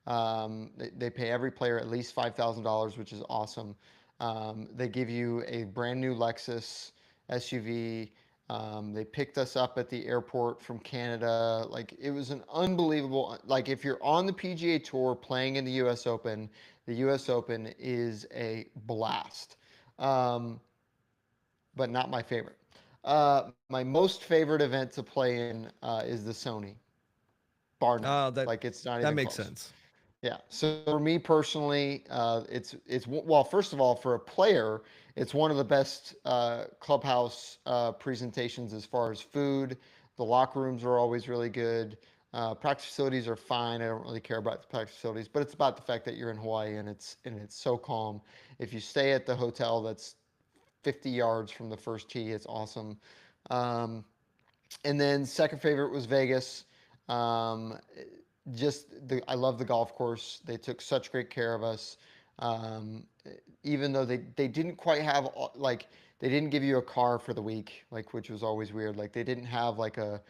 S2: They pay every player at least $5,000, which is awesome. They give you a brand new Lexus SUV. They picked us up at the airport from Canada. Like it was an unbelievable. Like if you're on the PGA Tour playing in the U.S. Open is a blast. Um, but not my favorite. My most favorite event to play in is the Sony, bar none.
S1: Oh, that
S2: Like it's not
S1: that
S2: even
S1: makes
S2: close.
S1: sense.
S2: Yeah. So for me personally, well, first of all, for a player, it's one of the best clubhouse presentations as far as food. The locker rooms are always really good. Practice facilities are fine. I don't really care about the practice facilities, but it's about the fact that you're in Hawaii and it's so calm. If you stay at the hotel that's 50 yards from the first tee, it's awesome. Um, and then second favorite was Vegas. Um, I love the golf course. They took such great care of us. Um, Even though they didn't quite have like they didn't give you a car for the week, like which was always weird. Like they didn't have like a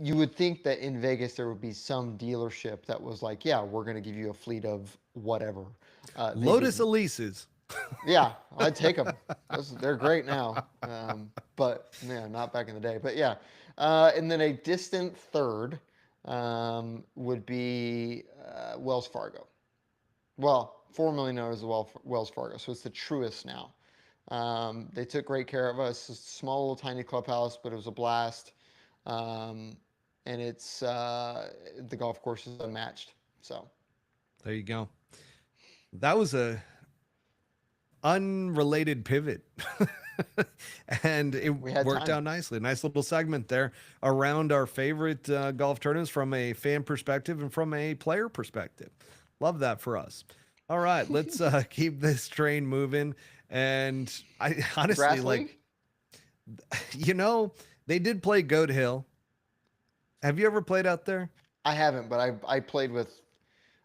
S2: you would think that in Vegas there would be some dealership that was like, yeah, we're going to give you a fleet of whatever. They
S1: Lotus
S2: didn't.
S1: Elises.
S2: Yeah, I'd take them. They're great now, but yeah, not back in the day. But yeah, and then a distant third would be Wells Fargo. Well, formerly known as the Wells Fargo, so it's the Truist now. They took great care of us. It's a small, little, tiny clubhouse, but it was a blast. Um, and it's the golf course is unmatched. So
S1: There you go. That was a unrelated pivot. And it
S2: we had
S1: worked
S2: time.
S1: out nicely. Nice little segment there around our favorite golf tournaments from a fan perspective and from a player perspective. Love that for us. All right, let's keep this train moving. And I honestly
S2: Grass
S1: like,
S2: League?
S1: you know, they did play Goat Hill. Have you ever played out there?
S2: I haven't, but I played with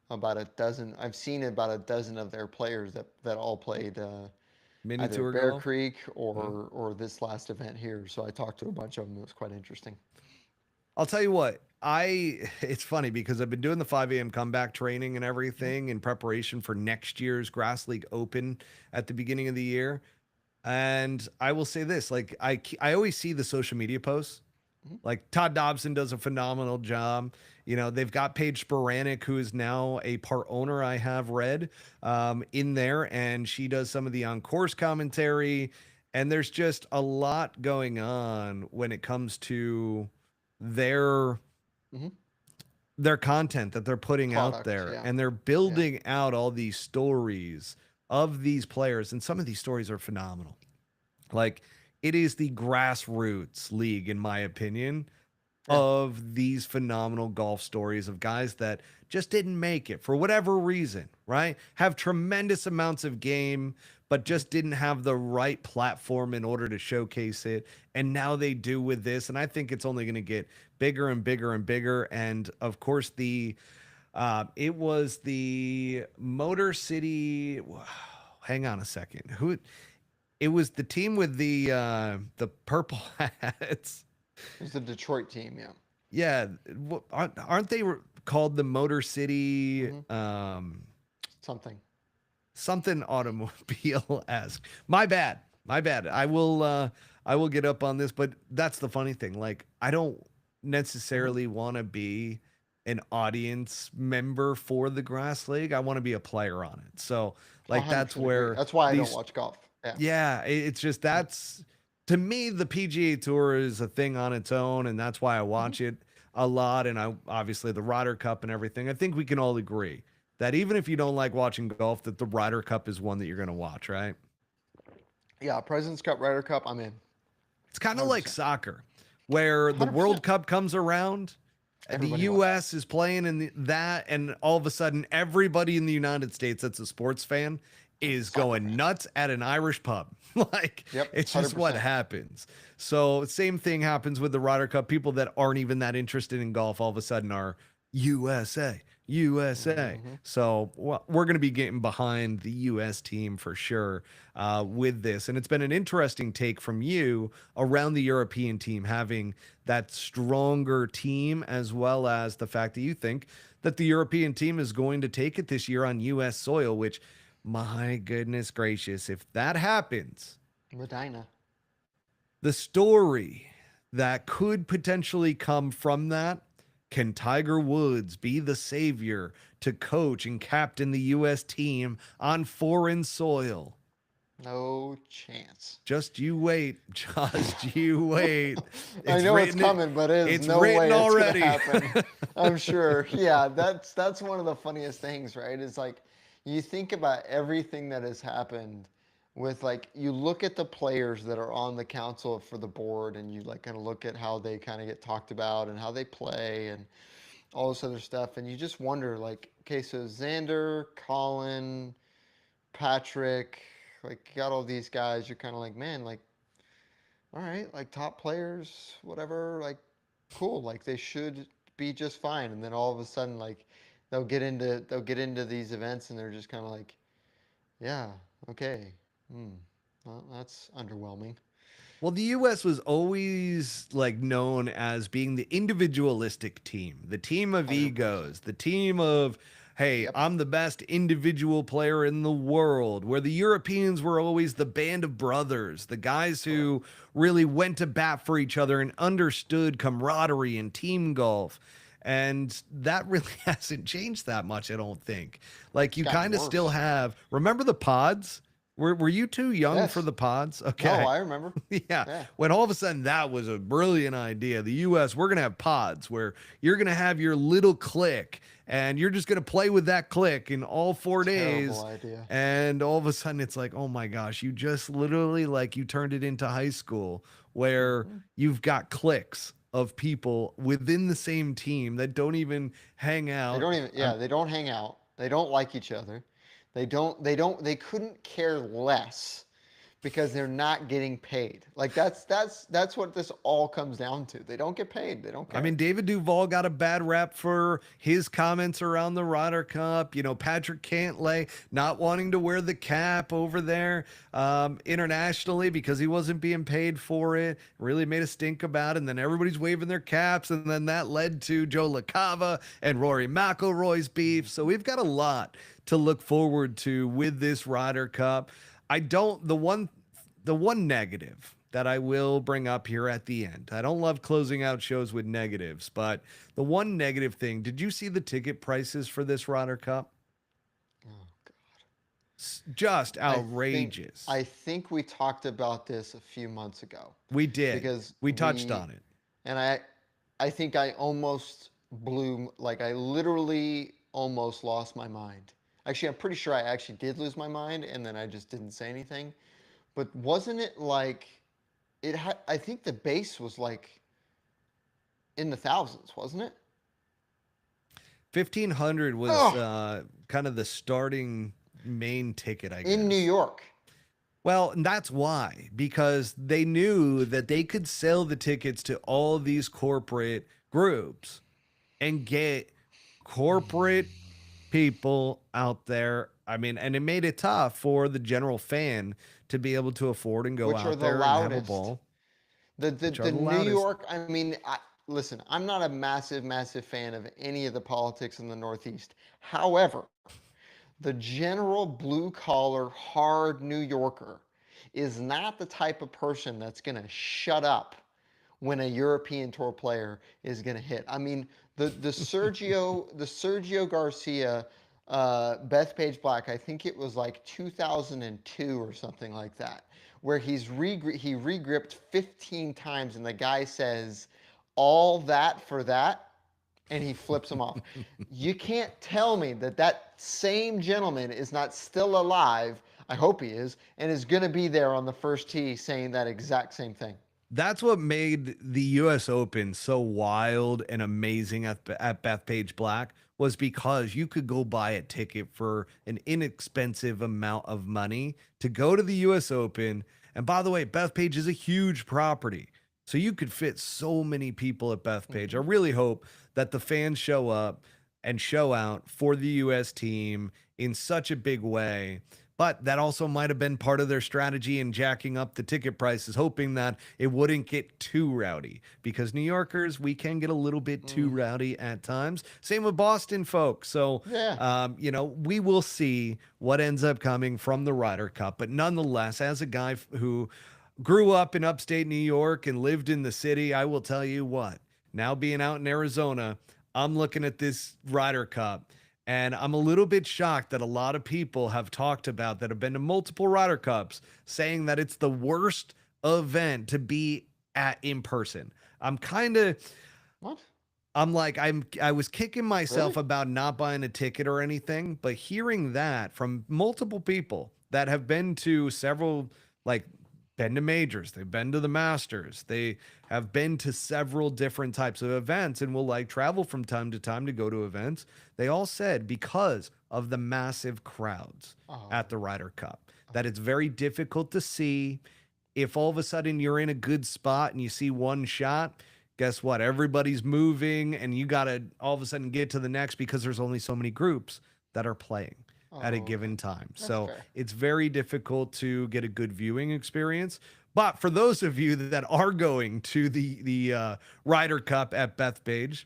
S2: about a dozen. I've seen about a dozen of their players that all played.
S1: Mini
S2: either
S1: tour
S2: Bear
S1: golf.
S2: Creek
S1: Yeah.
S2: or this last event here. So I talked to a bunch of them. It was quite interesting.
S1: I'll tell you what, it's funny because I've been doing the 5 a.m. comeback training and
S2: Mhm,
S1: everything in preparation for next year's Grass League Open at the beginning of the year. And I will say this, like I always see the social media posts.
S2: mhm.
S1: Like Todd Dobson does a phenomenal job. You know, they've got Paige Sporanic, who is now a part owner, I have read, in there, and she does some of the on course commentary. And there's just a lot going on when it comes to their
S2: Hmm.
S1: their content that they're putting out
S2: Product,
S1: there,
S2: yeah,
S1: and they're
S2: yeah,
S1: building out all these stories of these players, and some of these stories are phenomenal. Like, it is the grassroots league, in my opinion,
S2: yeah.
S1: of these phenomenal golf stories of guys that just didn't make it for whatever reason, right? Have tremendous amounts of game, but
S2: Hmm.
S1: just didn't have the right platform in order to showcase it. And now they do with this. And I think it's only going to get bigger and bigger and bigger. And of course, it was the Motor City. Hang on a second. It was the team with the purple hats.
S2: It was the Detroit team, yeah.
S1: Yeah, aren't they called the Motor City
S2: Hmm. Something.
S1: something automobile esque? My bad, my bad. I will get up on this, but that's the funny thing. Like, I don't
S2: Hmm.
S1: necessarily want to be an audience member for the Grass League. I want to be a player on it. So,
S2: I
S1: like, that's
S2: 100% agree.
S1: where
S2: That's why I don't
S1: these
S2: watch golf. Yeah.
S1: yeah, it's just
S2: Yeah.
S1: that's to me the PGA Tour is a thing on its own, and that's why I
S2: Hmm.
S1: watch it a lot. And I obviously the Ryder Cup and everything. I think we can all agree that even if you don't like watching golf, that the Ryder Cup is one that you're going to watch, right?
S2: Yeah. President's Cup, Ryder Cup. I'm in.
S1: It's kind of like
S2: 100%.
S1: soccer, where the World
S2: 100%.
S1: Cup comes around, the
S2: Everybody watches.
S1: U.S. is playing in that, and all of a sudden, everybody in the United States that's a sports fan is
S2: Soccer
S1: going
S2: fan.
S1: nuts at an Irish pub. Like,
S2: Yep.
S1: it's just what
S2: 100%.
S1: happens. So, same thing happens with the Ryder Cup. People that aren't even that interested in golf all of a sudden are USA, USA.
S2: Hmm.
S1: So, well, we're going to be getting behind the U.S. team for sure with this. And it's been an interesting take from you around the European team having that stronger team, as well as the fact that you think that the European team is going to take it this year on U.S. soil, which, my goodness gracious, if that happens,
S2: Medina.
S1: the story that could potentially come from that, can Tiger Woods be the savior to coach and captain the U.S. team on foreign soil?
S2: No chance.
S1: Just you wait. Just you wait.
S2: I
S1: It's
S2: know it's
S1: written.
S2: coming, but it is
S1: It's
S2: no
S1: written
S2: way it's gonna
S1: already.
S2: happen. I'm sure. Yeah, that's one of the funniest things, right? Is like you think about everything that has happened with like you look at the players that are on the council for the board and you like kind of look at how they kind of get talked about and how they play and all this other stuff and you just wonder like okay so Xander, Colin, Patrick, like you got all these guys you're kind of like man like all right, like top players, whatever, like cool, like they should be just fine. And then all of a sudden, like they'll get into these events and they're just kind of like, yeah, okay, hmm, well, that's underwhelming.
S1: Well, the US was always like known as being the individualistic team, the team of
S2: 100%.
S1: egos, the team of, hey,
S2: Yep.
S1: I'm the best individual player in the world, where the Europeans were always the band of brothers, the guys
S2: Correct.
S1: who really went to bat for each other and understood camaraderie and team golf. And that really hasn't changed that much, I don't think. Like,
S2: It's
S1: you
S2: gotten
S1: kind of still
S2: worse.
S1: have, remember the pods? Were you too young for
S2: Yes.
S1: the pods?
S2: No,
S1: Okay.
S2: I remember.
S1: Yeah.
S2: Yeah.
S1: When all of a sudden that was a brilliant idea. The US, we're going to have pods where you're going to have your little click and you're just going to play with that click in all 4 days.
S2: Terrible idea.
S1: And all of a sudden it's like, oh my gosh, you just literally like you turned it into high school where
S2: Hmm.
S1: you've got cliques of people within the same team that don't even hang
S2: They
S1: out.
S2: don't even. Yeah, they don't hang out. They don't like each other. They don't. They don't. They couldn't care less because they're not getting paid. Like that's what this all comes down to. They don't get paid. They don't
S1: I mean,
S2: care.
S1: David Duval got a bad rap for his comments around the Ryder Cup. You know, Patrick Cantlay not wanting to wear the cap over there internationally because he wasn't being paid for it. Really made a stink about it. And then everybody's waving their caps. And then that led to Joe LaCava and Rory McIlroy's beef. So we've got a lot to look forward to with this Ryder Cup. I don't, the one negative that I will bring up here at the end. I don't love closing out shows with negatives, but the one negative thing, did you see the ticket prices for this Ryder Cup?
S2: Oh,
S1: Just
S2: I think
S1: outrageous.
S2: I think we talked about this a few months ago
S1: We did.
S2: because
S1: We touched on it.
S2: and I think I almost like I literally almost lost my mind. Actually, I'm pretty sure I actually did lose my mind and then I just didn't say anything. But wasn't it like it had I think the base was like in the thousands, wasn't it?
S1: 1500 was
S2: Oh,
S1: kind of the starting main ticket, I
S2: in New
S1: guess.
S2: York.
S1: Well, and that's why, because they knew that they could sell the tickets to all these corporate groups and get corporate people out there. I mean, and it made it tough for the general fan to be able to afford and go
S2: Which are
S1: out
S2: the
S1: there and have a
S2: loudest.
S1: ball,
S2: The
S1: which are
S2: the
S1: the
S2: New
S1: loudest.
S2: York, I mean, listen, I'm not a massive fan of any of the politics in the Northeast. However, the general blue collar, hard New Yorker is not the type of person that's going to shut up when a European tour player is going to hit. I mean, the Sergio Garcia, Bethpage Black. I think it was like 2002 or something like that, where he regripped 15 times, and the guy says, "All that for that." And he flips him off. You can't tell me that that same gentleman is not still alive. I hope he is, and is going to be there on the first tee saying that exact same thing.
S1: That's what made the US Open so wild and amazing at Bethpage Black was because you could go buy a ticket for an inexpensive amount of money to go to the US Open. And by the way, Bethpage is a huge property. So you could fit so many people at Bethpage. I
S2: Hmm.
S1: really hope that the fans show up and show out for the US team in such a big way. But that also might have been part of their strategy in jacking up the ticket prices, hoping that it wouldn't get too rowdy. Because New Yorkers, we can get a little bit too
S2: Mm,
S1: rowdy at times. Same with Boston folks. So,
S2: yeah.
S1: we will see what ends up coming from the Ryder Cup. But nonetheless, as a guy who grew up in upstate New York and lived in the city, I will tell you what, now being out in Arizona, I'm looking at this Ryder Cup and I'm a little bit shocked that a lot of people have talked about that have been to multiple Ryder Cups saying that it's the worst event to be at in person. I'm kind of
S2: What?
S1: I'm like I was kicking myself
S2: Really?
S1: about not buying a ticket or anything, but hearing that from multiple people that have been to several like been to majors, they've been to the Masters, they have been to several different types of events and will like travel from time to go to events. They all said because of the massive crowds
S2: Oh,
S1: at the Ryder Cup that
S2: okay.
S1: it's very difficult to see if all of a sudden you're in a good spot and you see one shot, guess what? Everybody's moving and you got to all of a sudden get to the next because there's only so many groups that are playing at a
S2: Oh, okay.
S1: given time.
S2: That's
S1: So
S2: fair.
S1: it's very difficult to get a good viewing experience. But for those of you that are going to the Ryder Cup at Bethpage,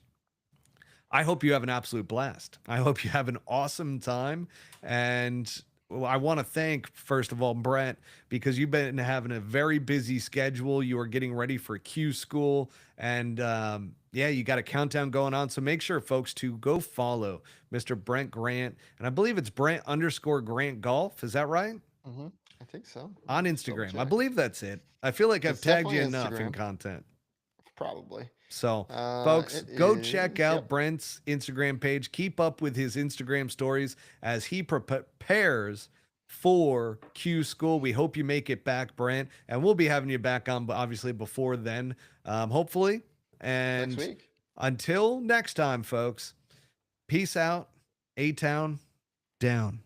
S1: I hope you have an absolute blast. I hope you have an awesome time. And I want to thank, first of all, Brent, because you've been having a very busy schedule. You are getting ready for Q school. And yeah, you got a countdown going on. So make sure, folks, to go follow Mr. Brent Grant. And I believe it's Brent underscore Grant Golf. Is that right?
S2: Hmm. I think so. Let
S1: On
S2: me just double
S1: Instagram. I
S2: check.
S1: believe that's it. I feel like I've
S2: It's
S1: tagged
S2: definitely
S1: you enough in
S2: Instagram,
S1: content.
S2: probably.
S1: So, folks,
S2: It
S1: go check
S2: is.
S1: out
S2: Yep.
S1: Brent's Instagram page. Keep up with his Instagram stories as he prepares for Q School. We hope you make it back, Brent, and we'll be having you back on, obviously, before then, hopefully.
S2: Next
S1: And
S2: week.
S1: until next time, folks, peace out. A Town down.